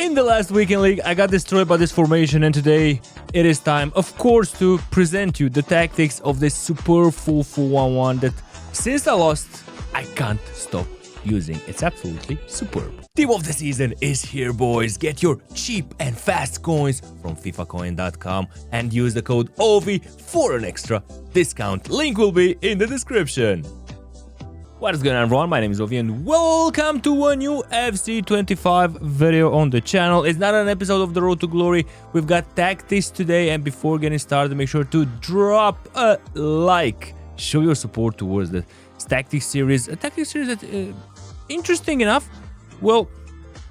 In the last weekend league, I got destroyed by this formation, and today it is time, of course, to present you the tactics of this superb 4-4-1-1 that, since I lost, I can't stop using. It's absolutely superb. Team of the season is here, boys. Get your cheap and fast coins from fifacoin.com and use the code OVI for an extra discount. Link will be in the description. What is going on, everyone? My name is Ovi and welcome to a new FC25 video on the channel. It's not an episode of the Road to Glory. We've got tactics today, and before getting started, make sure to drop a like. Show your support towards the tactics series. A tactics series that, interesting enough, well,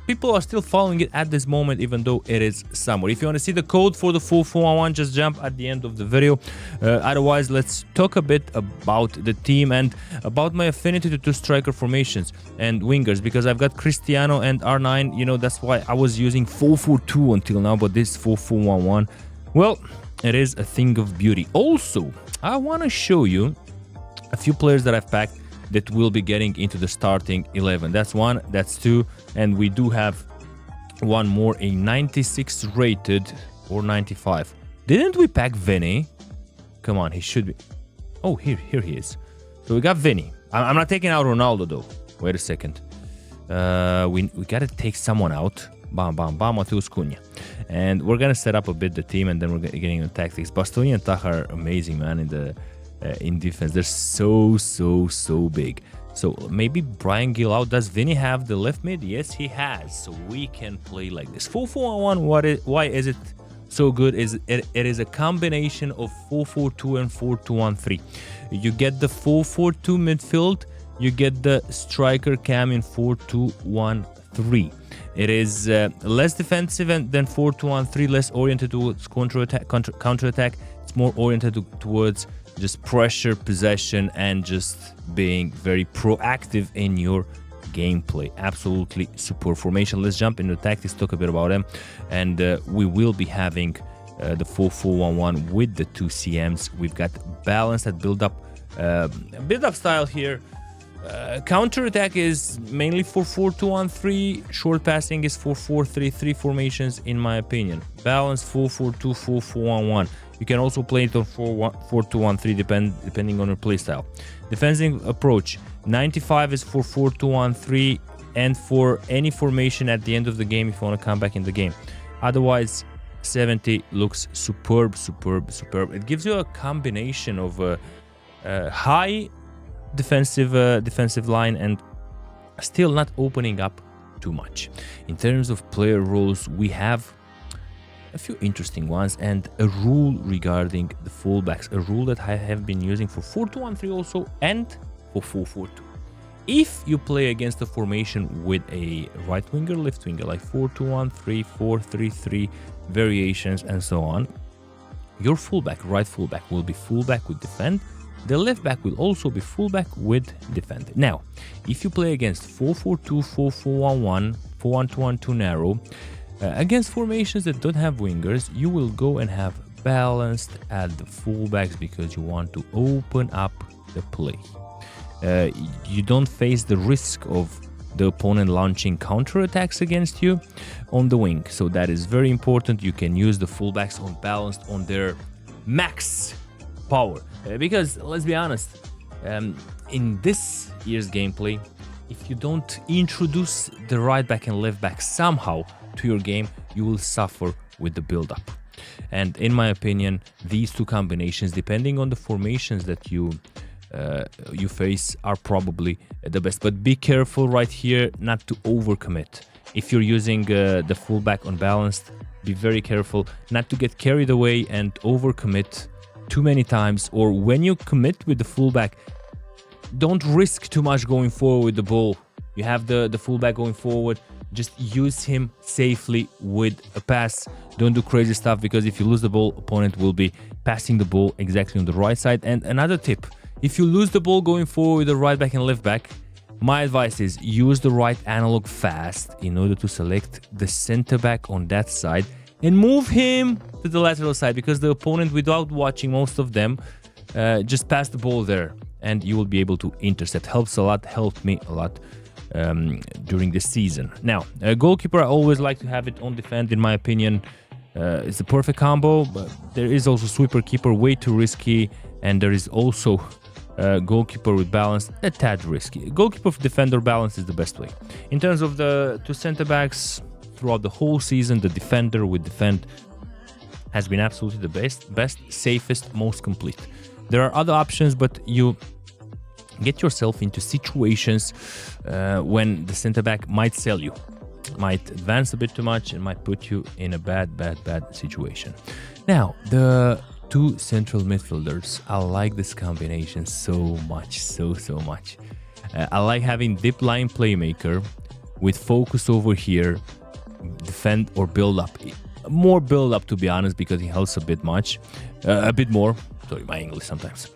people are still following it at this moment, even though it is summer. If you want to see the code for the 4-4-1-1, just jump at the end of the video. Otherwise, let's talk a bit about the team and about my affinity to two striker formations and wingers, because I've got Cristiano and R9. You know, that's why I was using 4-4-2 until now, but this 4-4-1-1, well, it is a thing of beauty. Also, I want to show you a few players that I've packed that will be getting into the starting 11. That's one, that's two, and we do have one more, a 96 rated or 95. Didn't we pack Vinny? Come on, he should be. Oh, here he is. So we got Vinny. I'm not taking out Ronaldo though. Wait a second. We gotta take someone out. Bam, Mateus Cunha. And we're gonna set up a bit the team, and then we're getting the tactics. Bastoni and Taha are amazing, man, in defense. They're so big. So maybe Brian Gill out. Does Vinny have the left mid? Yes, he has. So we can play like this. 4-4-1-1. Why is it so good? It is a combination of 4-4-2 and 4-2-1-3. You get the 4-4-2 midfield. You get the striker cam in 4-2-1-3. It is less defensive than 4-2-1-3, less oriented towards counter-attack. It's more oriented towards just pressure, possession, and just being very proactive in your gameplay. Absolutely super formation. Let's jump into tactics, talk a bit about them, and we will be having the 4-4-1-1 with the two CMs. We've got balance at build-up style here. Counter-attack is mainly 4-4-2-1-3. Short passing is 4-4-3-3 formations, in my opinion. Balance 4-4-2, 4-4-1-1. You can also play it on 4-2-1-3 depending on your playstyle. Defensive approach 95 is for 4-2-1-3 and for any formation at the end of the game if you want to come back in the game. Otherwise, 70 looks superb. It gives you a combination of high defensive line and still not opening up too much. In terms of player roles, we have a few interesting ones and a rule regarding the fullbacks, a rule that I have been using for 4-2-1-3 also and for 4-4-2. If you play against a formation with a right winger, left winger, like 4-2-1-3, 4-3-3 variations and so on, your fullback, right fullback, will be fullback with defend. The left back will also be fullback with defend. Now, if you play against 4-4-2, 4-4-1-1, 4-1-2-1-2 narrow, against formations that don't have wingers, you will go and have balanced at the fullbacks because you want to open up the play. You don't face the risk of the opponent launching counterattacks against you on the wing. So that is very important. You can use the fullbacks on balanced on their max power. Because let's be honest, in this year's gameplay, if you don't introduce the right back and left back somehow to your game, you will suffer with the build-up. And in my opinion, these two combinations, depending on the formations that you face, are probably the best. But be careful right here not to overcommit. If you're using the fullback unbalanced, be very careful not to get carried away and overcommit too many times. Or when you commit with the fullback, don't risk too much going forward with the ball. You have the fullback going forward, just use him safely with a pass. Don't do crazy stuff, because if you lose the ball, opponent will be passing the ball exactly on the right side. And another tip, if you lose the ball going forward with the right back and left back, my advice is use the right analog fast in order to select the center back on that side and move him to the lateral side, because the opponent, without watching most of them, just pass the ball there and you will be able to intercept. Helps a lot, helped me a lot during the season. Now, a goalkeeper, I always like to have it on defend, in my opinion. It's a perfect combo, but there is also sweeper keeper, way too risky, and there is also goalkeeper with balance, a tad risky. Goalkeeper with defender balance is the best way. In terms of the two center backs, throughout the whole season, the defender with defend has been absolutely the best, safest, most complete. There are other options, but you get yourself into situations when the center back might sell you, might advance a bit too much, and might put you in a bad situation. Now, the two central midfielders, I like this combination so much, so much. I like having deep line playmaker with focus over here, defend or build up. More build up, to be honest, because he helps a bit more. Sorry, my English sometimes.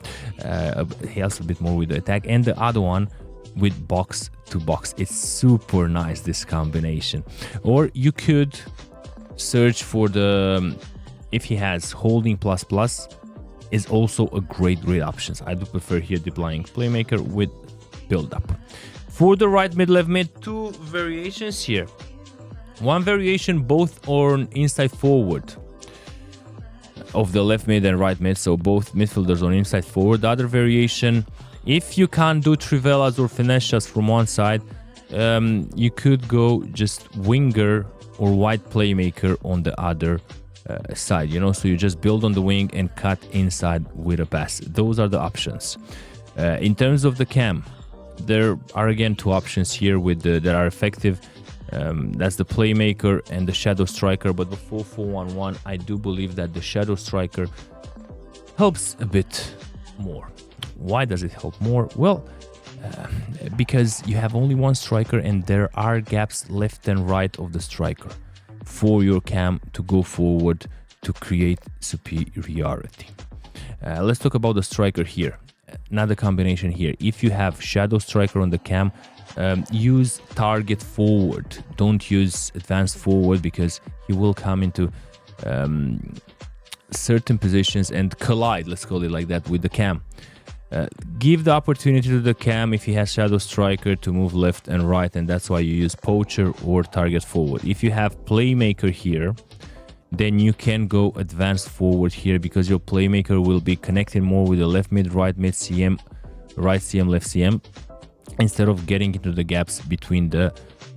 He helps a bit more with the attack, and the other one with box to box. It's super nice, this combination. Or you could search for the if he has holding plus is also a great option. I do prefer here deep lying playmaker with build up. For the right mid, left mid, two variations here. One variation both on inside forward of the left mid and right mid, so both midfielders on inside forward. The other variation, if you can't do trivelas or finesse shots from one side, you could go just winger or wide playmaker on the other side, you know, so you just build on the wing and cut inside with a pass. Those are the options. In terms of the cam, there are again two options here with that are effective. That's the playmaker and the shadow striker, but the 4-4-1-1, I do believe that the shadow striker helps a bit more. Why does it help more? Well, because you have only one striker and there are gaps left and right of the striker for your cam to go forward to create superiority. Let's talk about the striker here. Another combination here. If you have shadow striker on the cam, use target forward. Don't use advanced forward, because he will come into certain positions and collide, let's call it like that, with the cam. Give the opportunity to the cam, if he has shadow striker, to move left and right, and that's why you use poacher or target forward. If you have playmaker here, then you can go advanced forward here, because your playmaker will be connecting more with the left mid, right mid, CM, right CM, left CM, instead of getting into the gaps between the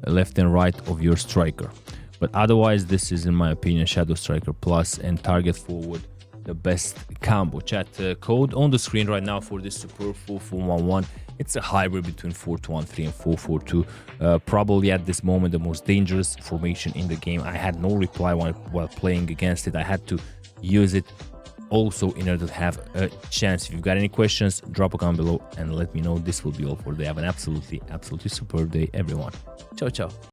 left and right of your striker. But otherwise, this is, in my opinion, shadow striker plus and target forward, the best combo. Chat, code on the screen right now for this super 4-4-1-1. It's a hybrid between 4-2-1-3 and 4-4-2. Probably at this moment the most dangerous formation in the game. I had no reply while playing against it. I had to use it also in order to have a chance. If you've got any questions, drop a comment below and let me know. This will be all for today. Have an absolutely superb day, everyone. Ciao.